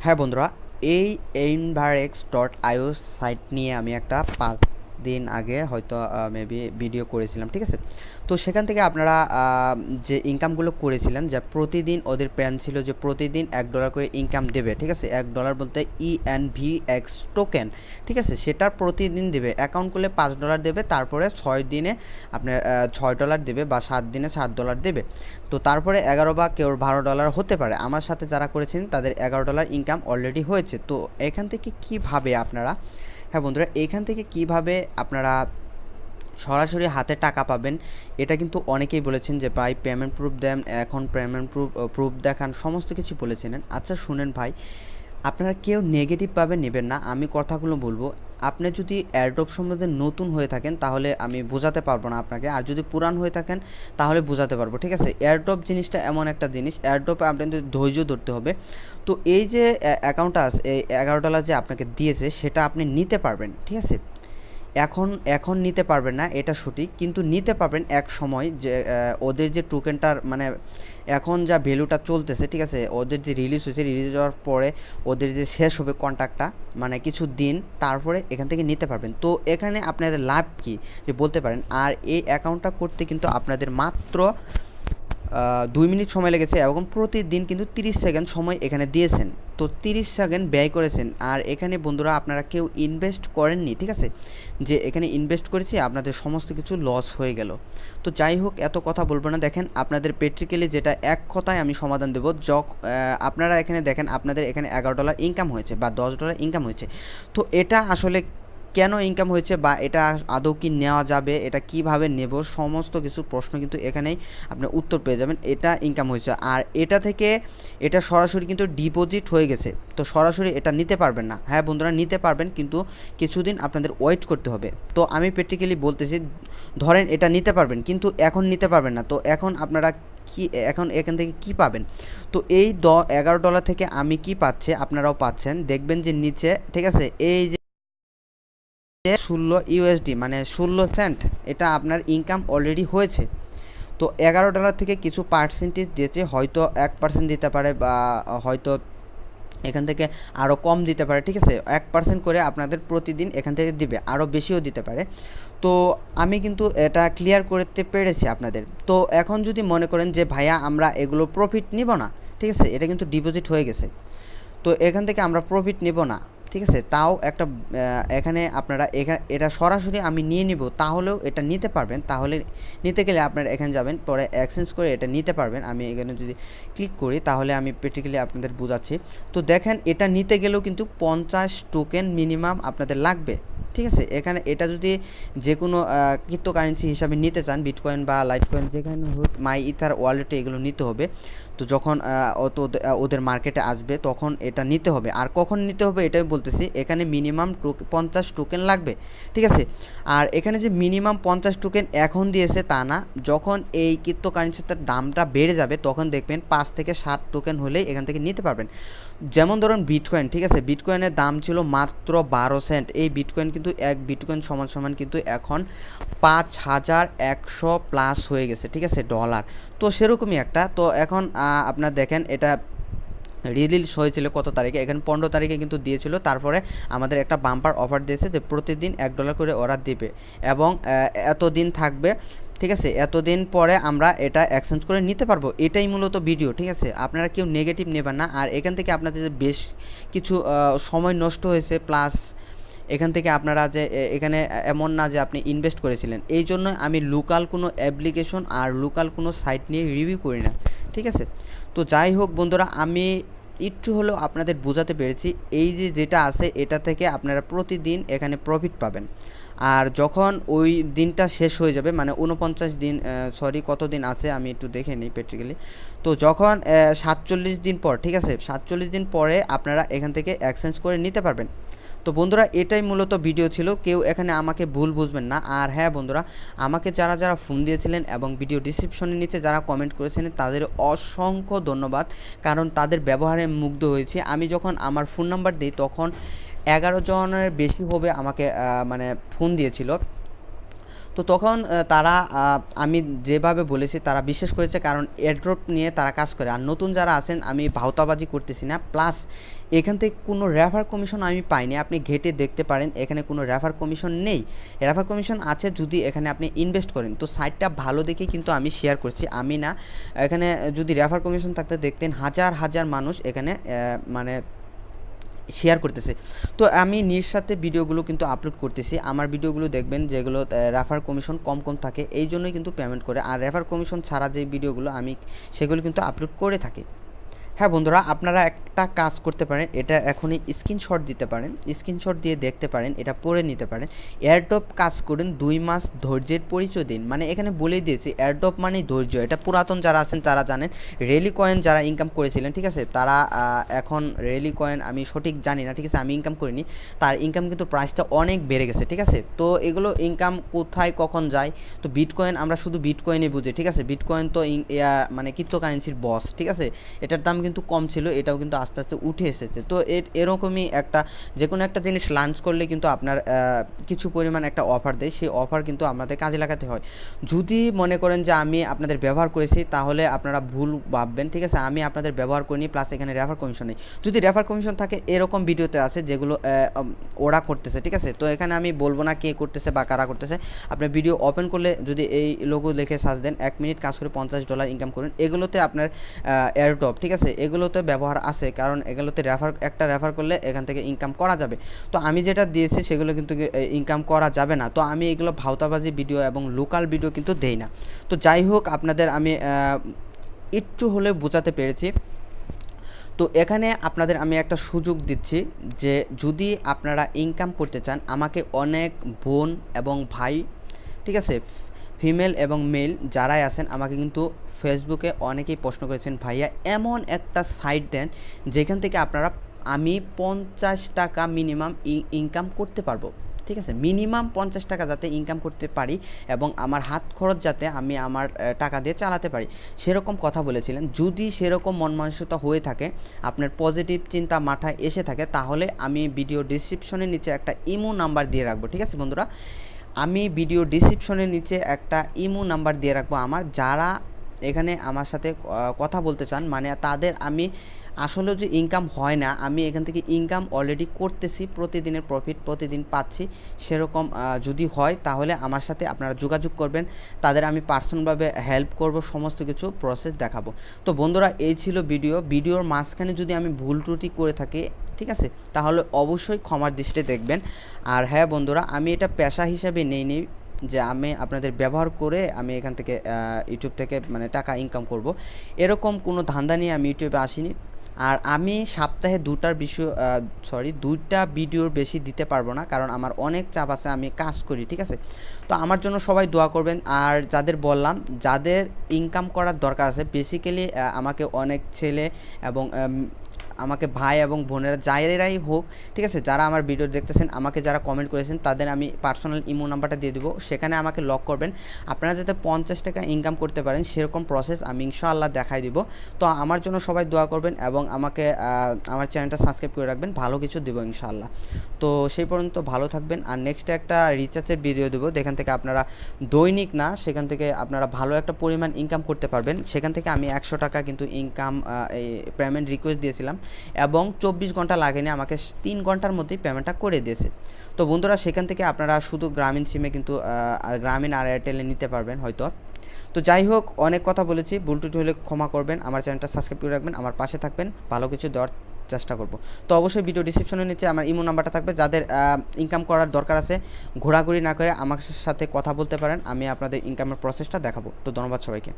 হ্যাঁ বন্ধুরা, এই Invarex.io সাইট নিয়ে আমি একটা 5 দিন আগে হয়তো মেবি ভিডিও করেছিলাম, ঠিক আছে। তো সেখান থেকে আপনারা যে ইনকামগুলো করেছিলেন, যে প্রতিদিন ওদের প্ল্যান ছিল যে প্রতিদিন $1 করে ইনকাম দেবে, ঠিক আছে। $1 বলতে ENVX টোকেন, ঠিক আছে। সেটা প্রতিদিন দেবে, অ্যাকাউন্ট করলে $5 দেবে, তারপরে 6 দিনে আপনার $6 দেবে, বা 7 দিনে $7 দেবে। তো তারপরে 11 বা কেউ $12 হতে পারে। আমার সাথে যারা করেছেন তাদের $11 ইনকাম অলরেডি হয়েছে। তো এখান থেকে কিভাবে আপনারা, হ্যাঁ বন্ধুরা, এখান থেকে কিভাবে আপনারা সরাসরি হাতে টাকা পাবেন, এটা কিন্তু অনেকেই বলেছেন যে ভাই পেমেন্ট প্রুফ দেন, এখন পেমেন্ট প্রুফ দেখান, সমস্ত কিছু বলেছিলেন। আচ্ছা শুনেন ভাই, আপনারা কেউ নেগেটিভভাবে নেবেন না, আমি কথাগুলো বলবো। আপনি যদি এয়ারড্রপ সম্বন্ধে নতুন হয়ে থাকেন তাহলে আমি বোঝাতে পারবো না আপনাকে, আর যদি পুরান হয়ে থাকেন তাহলে বোঝাতে পারবো, ঠিক আছে। এয়ারড্রপ জিনিসটা এমন একটা জিনিস, এয়ারড্রপে আপনাদের ধৈর্য ধরতে হবে। তো এই যে অ্যাকাউন্টটা আছে, এই $11 যে আপনাকে দিয়েছে সেটা আপনি নিতে পারবেন, ঠিক আছে। এখন এখন নিতে পারবেন না, এটা সঠিক, কিন্তু নিতে পারবেন এক সময়, যে ওদের যে টোকেনটার মানে এখন যা ভ্যালুটা চলতেছে, ঠিক আছে, ওদের যে রিলিজ হয়েছে, রিলিজ হওয়ার পরে ওদের যে শেষ হবে কন্ট্রাক্টটা, মানে কিছু দিন তারপরে এখান থেকে নিতে পারবেন। তো এখানে আপনাদের লাভ কি যে বলতে পারেন। আর এই অ্যাকাউন্টটা করতে কিন্তু আপনাদের মাত্র 2 মিনিট সময় লেগেছে, এবং প্রতিদিন কিন্তু 30 সেকেন্ড সময় এখানে দিয়েছেন। তো 30 সেকেন্ড ব্যয় করেছেন, আর এখানে বন্ধুরা আপনারা কেউ ইনভেস্ট করেননি, ঠিক আছে। যে এখানে ইনভেস্ট করেছি, আপনাদের সমস্ত কিছু লস হয়ে গেল। তো যাই হোক, এত কথা বলবো না। দেখেন আপনাদের প্র্যাকটিক্যালি যেটা এক কথায় আমি সমাধান দেবো, আপনারা এখানে দেখেন আপনাদের এখানে $11 ইনকাম হয়েছে বা $10 ইনকাম হয়েছে। তো এটা আসলে কেন ইনকাম হয়েছে, বা এটা আদৌ কি নেওয়া যাবে, এটা কিভাবে নেব, সমস্ত কিছু প্রশ্ন কিন্তু এখানেই আপনি উত্তর পেয়ে যাবেন। এটা ইনকাম হয়েছে, আর এটা থেকে এটা সরাসরি কিন্তু ডিপোজিট হয়ে গেছে। তো সরাসরি এটা নিতে পারবেন না। হ্যাঁ বন্ধুরা, নিতে পারবেন, কিন্তু কিছুদিন আপনাদের ওয়েট করতে হবে। তো আমি প্র্যাকটিক্যালি বলতেছি, ধরেন এটা নিতে পারবেন কিন্তু এখন নিতে পারবেন না। তো এখন আপনারা কি, এখন এখান থেকে কি পাবেন? তো এই $11 থেকে আমি কি পাচ্ছে, আপনারাও পাচ্ছেন, দেখবেন যে নিচে, ঠিক আছে, এই যে 16 USD মানে 16 সেন্ট, এটা আপনার ইনকাম অলরেডি হয়েছে। তো $11 থেকে কিছু পার্সেন্টেজ দিয়েছে, হয়তো 1% দিতে পারে, বা হয়তো এখান থেকে আরও কম দিতে পারে, ঠিক আছে। 1% করে আপনাদের প্রতিদিন এখান থেকে দিবে, আরও বেশিও দিতে পারে। তো আমি কিন্তু এটা ক্লিয়ার করতে পেরেছি আপনাদের। তো এখন যদি মনে করেন যে ভাইয়া আমরা এগুলো প্রফিট নিব না, ঠিক আছে, এটা কিন্তু ডিপোজিট হয়ে গেছে, তো এখান থেকে আমরা প্রফিট নেব না, ঠিক আছে, তাও একটা এখানে আপনারা এটা সরাসরি আমি নিয়ে নিব, তাহলেও এটা নিতে পারবেন। তাহলে নিতে গেলে আপনারা এখানে যাবেন, পরে এক্সচেঞ্জ করে এটা নিতে পারবেন। আমি এখানে যদি ক্লিক করি তাহলে আমি প্র্যাকটিক্যালি আপনাদের বোঝাচ্ছি। তো দেখেন, এটা নিতে গেলেও কিন্তু 50 টোকেন মিনিমাম আপনাদের লাগবে, ঠিক আছে। এখানে এটা যদি যে কোনো ক্রিপ্টোকারেন্সি হিসাবে নিতে চান, বিটকয়েন বা লাইটকয়েন যেখানে হোক, মাই ইথার ওয়ালেটে এগুলো নিতে হবে। তো যখন ওদের মার্কেটে আসবে তখন এটা নিতে হবে। আর কখন নিতে হবে এটাই বলতেছি, এখানে মিনিমাম 50 টোকেন লাগবে, ঠিক আছে। আর এখানে যে মিনিমাম 50 টোকেন এখন দিয়েছে তা না, যখন এই ক্রিপ্টোকারেন্সিটার দামটা বেড়ে যাবে তখন দেখবেন 5 থেকে 7 টোকেন হলেই এখান থেকে নিতে পারবেন। যেমন ধরুন বিটকয়েন, ঠিক আছে, বিটকয়েনের দাম ছিল মাত্র 12 সেন্ট। এই বিটকয়েন কিন্তু এক বিটকয়েন সমান সমান কিন্তু এখন 5100 প্লাস হয়ে গেছে, ঠিক আছে, ডলার। তো সেরকমই একটা। তো এখন আপনার দেখেন এটা রিলিজ হয়েছিল কত তারিখে, এখানে 15 তারিখে কিন্তু দিয়েছিল। তারপরে আমাদের একটা বাম্পার অফার দিয়েছে যে প্রতিদিন $1 করে ওরা দেবে, এবং এতদিন থাকবে, ঠিক আছে। এতদিন পরে আমরা এটা এক্সচেঞ্জ করে নিতে পারবো। এটাই মূলত ভিডিও, ঠিক আছে। আপনারা কেউ নেগেটিভ নেবেন না। আর এখান থেকে আপনাদের যে বেশ কিছু সময় নষ্ট হয়েছে, প্লাস এখান থেকে আপনারা যে এখানে এমন না যে আপনি ইনভেস্ট করেছিলেন, এই জন্য আমি লোকাল কোনো অ্যাপ্লিকেশন আর লোকাল কোনো সাইট নিয়ে রিভিউ করি না, ঠিক আছে। তো যাই হোক বন্ধুরা, আমি একটু হলেও আপনাদের বোঝাতে পেরেছি। এই যে যেটা আছে এটা থেকে আপনারা প্রতিদিন এখানে প্রফিট পাবেন। আর যখন ওই দিনটা শেষ হয়ে যাবে, মানে 49 দিন, সরি কত দিন আছে আমি একটু দেখে নিই প্র্যাকটিক্যালি। তো যখন 47 দিন পর, ঠিক আছে, 47 দিন পরে আপনারা এখান থেকে এক্সচেঞ্জ করে নিতে পারবেন। তো বন্ধুরা, এটাই মূলত ভিডিও ছিল, কেউ এখানে আমাকে ভুল বুঝবেন না। আর হ্যাঁ বন্ধুরা, আমাকে যারা যারা ফোন দিয়েছিলেন এবং ভিডিও ডিসক্রিপশনের নিচে যারা কমেন্ট করেছিলেন তাদের অসংখ্য ধন্যবাদ, কারণ তাদের ব্যবহারে মুগ্ধ হয়েছি। আমি যখন আমার ফোন নাম্বার দিই তখন 11 জনের বেশি হবে আমাকে মানে ফোন দিয়েছিল। তো তখন তারা আমি যেভাবে বলেছি তারা বিশ্বাস করেছে, কারণ এয়ারড্রপ নিয়ে তারা কাজ করে। আর নতুন যারা আছেন, আমি ভাওতাবাজি করতেছি না, প্লাস এখান থেকে কোনো রেফার কমিশন আমি পাইনি। আপনি ঘেটে দেখতে পারেন, এখানে কোনো রেফার কমিশন নেই। রেফার কমিশন আছে যদি এখানে আপনি ইনভেস্ট করেন। তো সাইটটা ভালো দেখে কিন্তু আমি শেয়ার করছি, আমি না। এখানে যদি রেফার কমিশন থাকতে দেখতেন হাজার হাজার মানুষ এখানে মানে শেয়ার করতেছে। তো আমি নিঃস্বার্থে ভিডিওগুলো কিন্তু আপলোড করতেছি। আমার ভিডিওগুলো দেখবেন যেগুলো রেফার কমিশন কম কম থাকে, এই জন্যই কিন্তু পেমেন্ট করে। আর রেফার কমিশন ছাড়া যে ভিডিওগুলো আমি সেগুলো কিন্তু আপলোড করে থাকি। হ্যাঁ বন্ধুরা, আপনারা একটা কাজ করতে পারেন, এটা এখনই স্ক্রিনশট দিতে পারেন, স্ক্রিনশট দিয়ে দেখতে পারেন, এটা পড়ে নিতে পারেন। এয়ারড্রপ কাজ করুন, 2 মাস ধৈর্যের পরিচয় দিন। মানে এখানে বলেই দিয়েছি এয়ারড্রপ মানে ধৈর্য। এটা পুরাতন যারা আছেন তারা জানেন। রেলি কয়েন যারা ইনকাম করেছিলেন, ঠিক আছে, তারা এখন রেলি কয়েন আমি সঠিক জানি না, ঠিক আছে, আমি ইনকাম করিনি, তার ইনকাম কিন্তু প্রাইসটা অনেক বেড়ে গেছে, ঠিক আছে। তো এগুলো ইনকাম কোথায় কখন যায়, তো বিটকয়েন আমরা শুধু বিটকয়েনই বুঝি, ঠিক আছে। বিটকয়েন তো মানে ক্রিপ্টোকারেন্সির বস, ঠিক আছে। এটার দাম কিন্তু কম ছিল, এটাও কিন্তু আস্তে আস্তে উঠে এসেছে। তো এরকমই একটা যে কোনো একটা জিনিস লঞ্চ করলে কিন্তু আপনার কিছু পরিমাণ একটা অফার দেয়, সেই অফার কিন্তু আমাদের কাজে লাগাতে হয়। যদি মনে করেন যে আমি আপনাদের ব্যবহার করেছি, তাহলে আপনারা ভুল ভাববেন, ঠিক আছে। আমি আপনাদের ব্যবহার করিনি, প্লাস এখানে রেফার কমিশন নেই। যদি রেফার কমিশন থাকে, এরকম ভিডিওতে আছে যেগুলো ওরা করতেছে, ঠিক আছে। তো এখানে আমি বলবো না কে করতেছে বা কারা করতেছে। আপনি ভিডিও ওপেন করলে যদি এই লোগো লিখে সার্চ দেন, 1 মিনিট কাজ করে $50 ইনকাম করুন, এগুলোতে আপনার এয়ারড্রপ, ঠিক আছে, এগুলোতে ব্যবহার আছে, কারণ এগুলোতে একটা রেফার করলে এখান থেকে ইনকাম করা যাবে। তো আমি যেটা দিয়েছি সেগুলো কিন্তু ইনকাম করা যাবে না। তো আমি এগুলো ভাওতাবাজি ভিডিও এবং লোকাল ভিডিও কিন্তু দেই না। তো যাই হোক, আপনাদের আমি একটু হলে বোঝাতে পেরেছি। তো এখানে আপনাদের আমি একটা সুযোগ দিচ্ছি যে যদি আপনারা ইনকাম করতে চান, আমাকে অনেক বোন এবং ভাই, ঠিক আছে, ফিমেল এবং মেল যারাই আছেন, আমাকে কিন্তু ফেসবুকে অনেকেই প্রশ্ন করেছেন, ভাইয়া এমন একটা সাইট দেন যেখান থেকে আমি $50 মিনিমাম ইনকাম করতে পারবো, ঠিক আছে। মিনিমাম $50 যাতে ইনকাম করতে পারি এবং আমার হাত খরচ যাতে আমি আমার টাকা দিয়ে চালাতে পারি, সেরকম কথা বলেছিলেন। যদি সেরকম মন মানসিকতা হয়ে থাকে, আপনার পজিটিভ চিন্তা মাথায় এসে থাকে, তাহলে আমি ভিডিও ডিসক্রিপশনের নিচে একটা ইমো নাম্বার দিয়ে রাখবো, ঠিক আছে বন্ধুরা। আমি ভিডিও ডিসক্রিপশনের নিচে একটা ইমো নাম্বার দিয়ে রাখবো আমার, যারা এখানে আমার সাথে কথা বলতে চান, মানে তাদের আমি আসলেও যে ইনকাম হয় না, আমি এখান থেকে ইনকাম অলরেডি করতেছি, প্রতিদিনের প্রফিট প্রতিদিন পাচ্ছি, সেরকম যদি হয় তাহলে আমার সাথে আপনারা যোগাযোগ করবেন, তাদের আমি পার্সোনালভাবে হেল্প করব, সমস্ত কিছু প্রসেস দেখাবো। তো বন্ধুরা, এই ছিল ভিডিওর মাঝখানে যদি আমি ভুল ত্রুটি করে থাকি, ঠিক আছে, তাহলে অবশ্যই ক্ষমার দৃষ্টিতে দেখবেন। আর হ্যাঁ বন্ধুরা, আমি এটা পেশা হিসাবে নেই যে আমি আপনাদের ব্যবহার করে আমি এখান থেকে ইউটিউব থেকে মানে টাকা ইনকাম করব, এরকম কোনো ধান্দা নিয়ে আমি ইউটিউবে আসিনি। আর আমি সপ্তাহে 2টা ভিডিওর বেশি দিতে পারবো না, কারণ আমার অনেক চাপ আছে, আমি কাজ করি, ঠিক আছে। তো আমার জন্য সবাই দোয়া করবেন। আর যাদের বললাম, যাদের ইনকাম করার দরকার আছে, বেসিক্যালি আমাকে অনেক ছেলে এবং আমাকে ভাই এবং বোনেরা যারাই হোক, ঠিক আছে, যারা আমার ভিডিও দেখতেছেন, আমাকে যারা কমেন্ট করেছেন, তাদের আমি পার্সোনাল ইমো নাম্বারটা দিয়ে দেবো, সেখানে আমাকে লক করবেন। আপনারা যাতে $50 ইনকাম করতে পারেন সেরকম প্রসেস আমি ইনশাআল্লাহ দেখাই দিব। তো আমার জন্য সবাই দোয়া করবেন এবং আমাকে আমার চ্যানেলটা সাবস্ক্রাইব করে রাখবেন, ভালো কিছু দেবো ইনশাআল্লাহ। তো সেই পর্যন্ত ভালো থাকবেন। আর নেক্সটে একটা রিচার্জের ভিডিও দেবো, যেখান থেকে আপনারা দৈনিক না, সেখান থেকে আপনারা ভালো একটা পরিমাণ ইনকাম করতে পারবেন। সেখান থেকে আমি $100 কিন্তু ইনকাম এই পেমেন্ট রিকোয়েস্ট দিয়েছিলাম এবং 24 ঘন্টা লাগেনি, আমাকে 3 ঘন্টার মধ্যেই পেমেন্টটা করে দিয়েছে। তো বন্ধুরা, সেখান থেকে আপনারা শুধু গ্রামীণ সিমে কিন্তু গ্রামীণ আর এয়ারটেলে নিতে পারবেন হয়তো। তো যাই হোক, অনেক কথা বলেছি, ভুল ত্রুটি হলে ক্ষমা করবেন, আমার চ্যানেলটা সাবস্ক্রাইব করে রাখবেন, আমার পাশে থাকবেন, ভালো কিছু দেওয়ার চেষ্টা করব। তো অবশ্যই ভিডিও ডিসক্রিপশনের নিচে আমার ইমো নাম্বারটা থাকবে, যাদের ইনকাম করার দরকার আছে, ঘোরাঘুরি না করে আমার সাথে কথা বলতে পারেন, আমি আপনাদের ইনকামের প্রসেসটা দেখাবো। তো ধন্যবাদ সবাইকে।